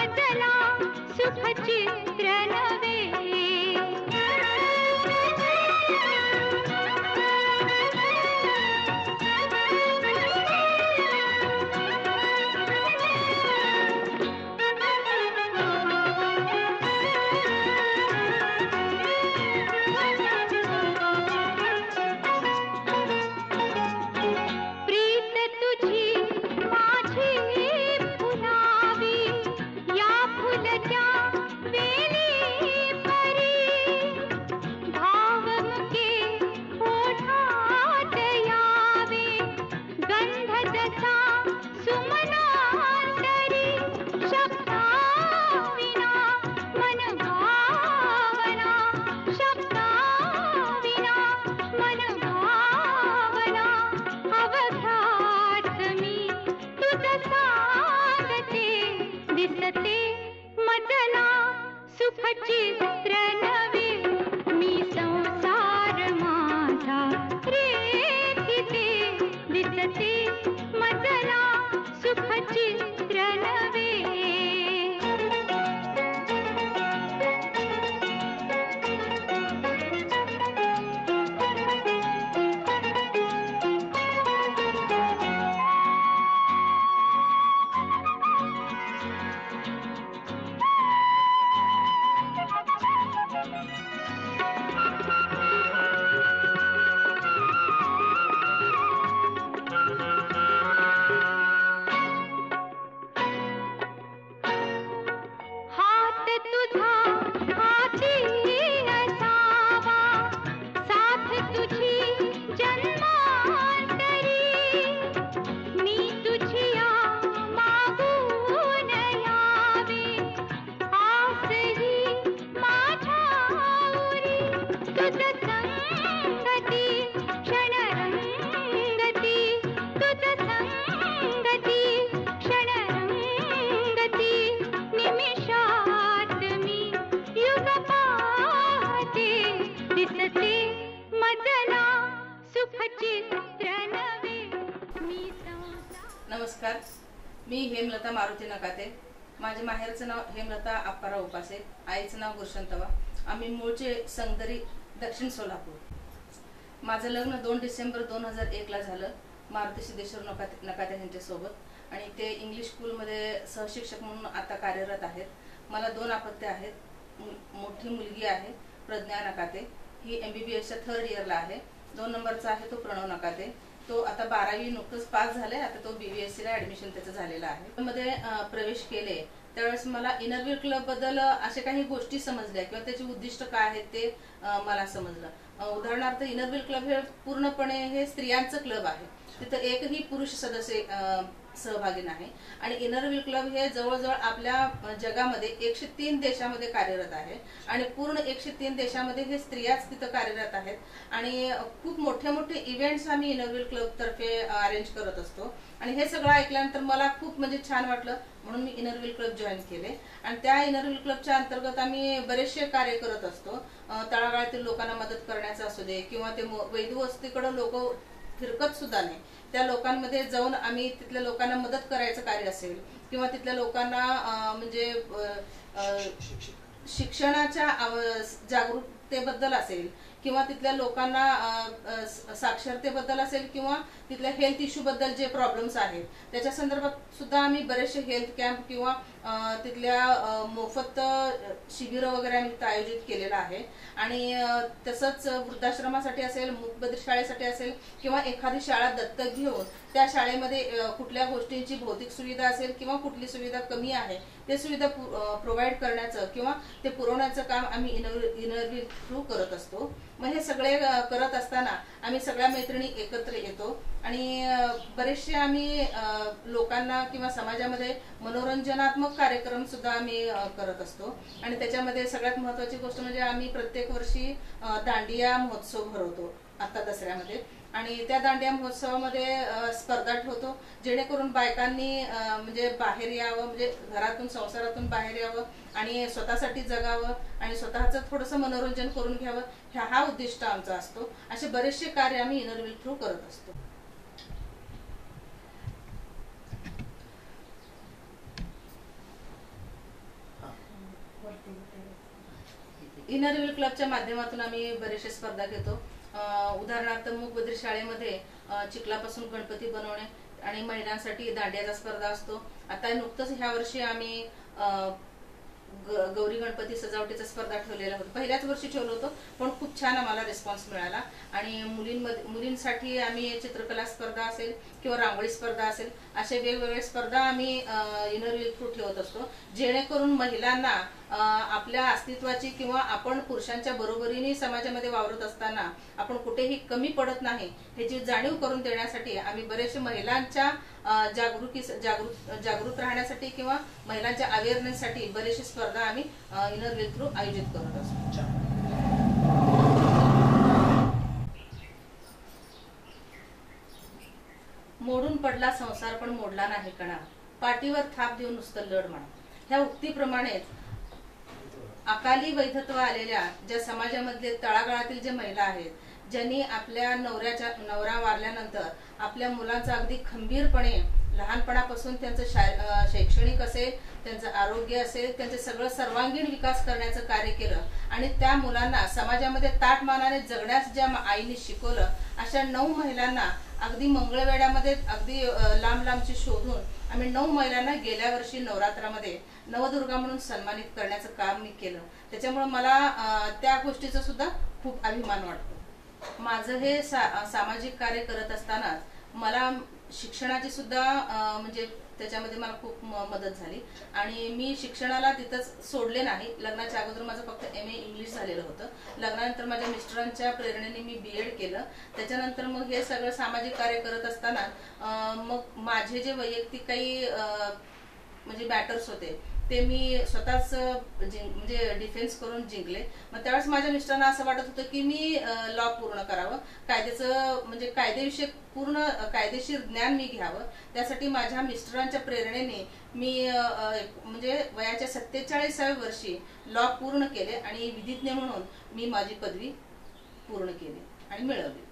मजला सुख चित्र नवे नमस्कार, मी हेमलता मारुती नकाते। माझे माहेरचं नाव हेमलता अप्पाराव उपासे, आईचं नाव गुरशंतवा। आम्ही मूळचे संगदरी, दक्षिण सोलापूर। माझं लग्न 2 डिसेंबर 2001 ला झालं मारुती सिद्धेश्वर नकाते यांच्या सोबत आणि ते इंग्लिश स्कूलमध्ये सहशिक्षक म्हणून आता कार्यरत आहेत। मला 2 अपत्य आहेत। मोठी मुलगी आहे प्रज्ञा नकाते, ही MBBSच्या 3rd इयरला आहे। 2 नंबरचा आहे तो प्रणव नकाते, तो आता 12वी नुकतंच पास झाले, आता तो BVSC ला ऍडमिशन त्याचं झालेलं आहे। मध्ये प्रवेश केले त्यावेळेस मला इनरव्हील क्लब बद्दल अशा काही गोष्टी समजल्या किंवा त्याचे उद्दिष्ट काय आहेत ते मला समजलं। उदाहरणार्थ इनरव्हील क्लब हे पूर्णपणे हे स्त्रियांचं क्लब आहे, तिथं एकही पुरुष सदस्य सहभागी नाही आणि इनरव्हील क्लब हे जवळजवळ आपल्या जगामध्ये 103 देशामध्ये कार्यरत आहे आणि पूर्ण 103 देशामध्ये हे स्त्रियाच तिथं कार्यरत आहेत आणि खूप मोठे मोठे इव्हेंट्स आम्ही इनरव्हील क्लब तर्फे अरेंज करत असतो आणि हे सगळं ऐकल्यानंतर मला खूप म्हणजे छान वाटलं, म्हणून मी इनरव्हील क्लब जॉईन केले आणि त्या इनरव्हील क्लबच्या अंतर्गत आम्ही बरेचसे कार्य करत असतो। तळागाळातील लोकांना मदत करण्याचं असू दे किंवा ते वैधवस्तीकडे लोक फिरकत सुद्धा नाही, त्या लोकांमध्ये जाऊन आम्ही तिथल्या लोकांना मदत करायचं कार्य असेल किंवा तिथल्या लोकांना म्हणजे शिक्षणाच्या जागरूकतेबद्दल असेल किंवा तिथल्या लोकांना साक्षरतेबद्दल असेल किंवा तिथल्या हेल्थ इश्यू बद्दल जे प्रॉब्लेम्स आहेत त्याच्या संदर्भात सुद्धा आम्ही बरेचसे हेल्थ कॅम्प किंवा तिथल्या मोफत शिबिर वगैरे आम्ही आयोजित केलेलं आहे आणि तसंच वृद्धाश्रमासाठी असेल, मूकबधिर शाळेसाठी असेल किंवा एखादी शाळा दत्तक घेऊन त्या शाळेमध्ये कुठल्या गोष्टींची भौतिक सुविधा असेल किंवा कुठली सुविधा कमी आहे ते सुविधा प्रोव्हाइड करण्याचं किंवा ते पुरवण्याचं काम आम्ही इनरव्हील थ्रू करत असतो। मग हे सगळे करत असताना आम्ही सगळ्या मैत्रिणी एकत्र येतो आणि बरेचसे आम्ही लोकांना किंवा समाजामध्ये मनोरंजनात्मक कार्यक्रम सुद्धा आम्ही करत असतो आणि त्याच्यामध्ये सगळ्यात महत्त्वाची गोष्ट म्हणजे आम्ही प्रत्येक वर्षी दांडिया महोत्सव भरवतो आता दसऱ्यामध्ये आणि त्या दांडिया महोत्सवामध्ये स्पर्धा ठेवतो जेणेकरून बायकांनी म्हणजे बाहेर यावं, म्हणजे घरातून संसारातून बाहेर यावं आणि स्वतःसाठी जगावं आणि स्वतःचं थोडंसं मनोरंजन करून घ्यावं, हा उद्दिष्ट आमचा असतो। असे बरेचसे कार्य आम्ही इनरव्हील थ्रू करत असतो। इनर व्हील क्लबच्या माध्यमातून आम्ही बरेचशा स्पर्धा घेतो. उदाहरणार्थ मूकबधीर शाळेमध्ये चिखलापासून गणपती बनवणे आणि महिलांसाठी दांडियाचा स्पर्धा असतो. आता नुकतंच ह्या वर्षी आम्ही गौरी गणपती सजावटीचा स्पर्धा ठेवलेला होता. पहिल्याच वर्षी ठेवलं होतं, पण खूप छान आम्हाला रिस्पॉन्स मिळाला. आणि मुलींसाठी आम्ही चित्रकला स्पर्धा असेल किंवा रांगोळी स्पर्धा असेल, असे वेगवेगळे स्पर्धा आम्ही इनर व्हील थ्रू ठेवत असतो, जेणेकरून महिलांना आपल्या अस्तित्वाची किंवा आपण पुरुषांच्या बरोबरीने समाजामध्ये वावरत असताना आपण कुठेही कमी पडत नाही ह्याची जाणीव करून देण्यासाठी आम्ही बरेचसे महिलांच्या जागृत राहण्यासाठी किंवा महिलांच्या अवेअरनेससाठी बरेचसे स्पर्धा आम्ही इनर व्हील थ्रू आयोजित करत असतो. मोडून पडला संसार पण मोडला नाही कणा, पाठीवर थाप देऊन नुसतं लढ म्हणा. ह्या उक्तीप्रमाणेच अकाली वैधत्व आलेल्या ज्या समाजामधले तळागाळातील जे महिला आहेत, ज्यांनी आपल्या नवरा वारल्यानंतर आपल्या मुलांचा अगदी खंबीरपणे लहानपणापासून त्यांचं शैक्षणिक असेल, त्यांचं आरोग्य असेल, त्यांचं सगळं सर्वांगीण विकास करण्याचं कार्य केलं आणि त्या मुलांना समाजामध्ये ताटमानाने जगण्यास ज्या आईने शिकवलं, अशा 9 महिलांना अगदी मंगळवेढ्यामध्ये अगदी लांब लांबची शोधून आम्ही 9 महिलांना गेल्या वर्षी नवरात्रामध्ये नवदुर्गा म्हणून सन्मानित करण्याचं काम मी केलं. त्याच्यामुळे मला त्या गोष्टीचा सुद्धा खूप अभिमान वाटतो. माझं हे सामाजिक कार्य करत असताना मला शिक्षणाची सुद्धा म्हणजे त्याच्यामध्ये मला खूप मदत झाली आणि मी शिक्षणाला तिथंच सोडले नाही. लग्नाच्या अगोदर माझं फक्त MA इंग्लिश झालेलं होतं. लग्नानंतर माझ्या मिस्टरांच्या प्रेरणेने मी BEd केलं. त्याच्यानंतर मग हे सगळं सामाजिक कार्य करत असताना मग माझे जे वैयक्तिक काही म्हणजे बॅटर्स होते ते मी स्वतःच म्हणजे डिफेन्स करून जिंकले. मग त्यावेळेस माझ्या मिस्टरांना असं वाटत होतं की मी लॉ पूर्ण करावं, कायद्याचं म्हणजे कायदेविषयक पूर्ण कायदेशीर ज्ञान मी घ्यावं. त्यासाठी माझ्या मिस्टरांच्या प्रेरणेने मी म्हणजे वयाच्या 47व्या वर्षी लॉ पूर्ण केले आणि विधिज्ञ म्हणून मी माझी पदवी पूर्ण केली आणि मिळवली.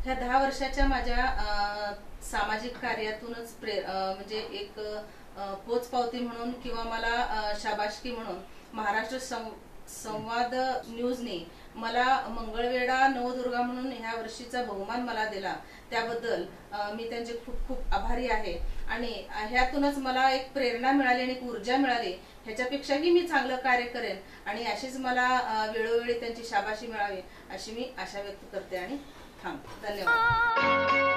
ह्या 10 वर्षाच्या माझ्या सामाजिक कार्यातूनच म्हणजे एक पोचपावती म्हणून किंवा मला शाबासकी म्हणून महाराष्ट्र संवाद न्यूजने मला मंगळवेढा नवदुर्गा म्हणून ह्या वर्षीचा बहुमान मला दिला. त्याबद्दल मी त्यांचे खूप खूप आभारी आहे आणि ह्यातूनच मला एक प्रेरणा मिळाली आणि एक ऊर्जा मिळाली. ह्याच्यापेक्षाही मी चांगलं कार्य करेन आणि अशीच मला वेळोवेळी त्यांची शाबाशी मिळावी अशी मी आशा व्यक्त करते आणि थांबते. धन्यवाद.